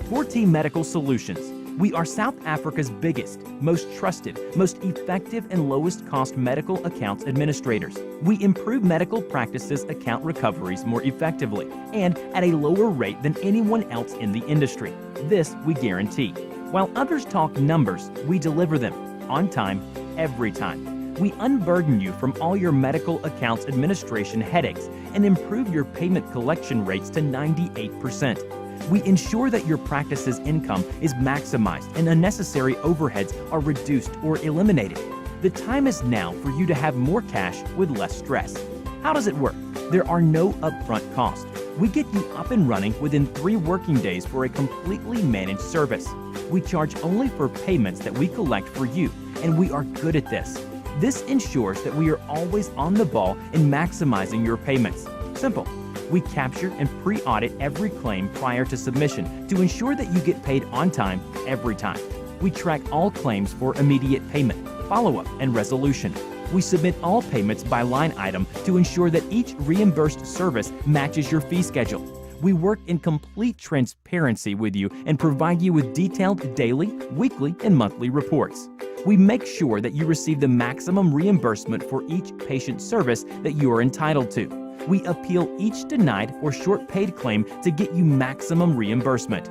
4T Medical Solutions. We are South Africa's biggest, most trusted, most effective, and lowest cost medical accounts administrators. We improve medical practices account recoveries more effectively and at a lower rate than anyone else in the industry. This we guarantee. While others talk numbers, we deliver them on time, every time. We unburden you from all your medical accounts administration headaches and improve your payment collection rates to 98%. We ensure that your practice's income is maximized and unnecessary overheads are reduced or eliminated. The time is now for you to have more cash with less stress. How does it work? There are no upfront costs. We get you up and running within 3 working days for a completely managed service. We charge only for payments that we collect for you, and we are good at this. This ensures that we are always on the ball in maximizing your payments. Simple. We capture and pre-audit every claim prior to submission to ensure that you get paid on time, every time. We track all claims for immediate payment, follow-up, and resolution. We submit all payments by line item to ensure that each reimbursed service matches your fee schedule. We work in complete transparency with you and provide you with detailed daily, weekly, and monthly reports. We make sure that you receive the maximum reimbursement for each patient service that you are entitled to. We appeal each denied or short paid claim to get you maximum reimbursement.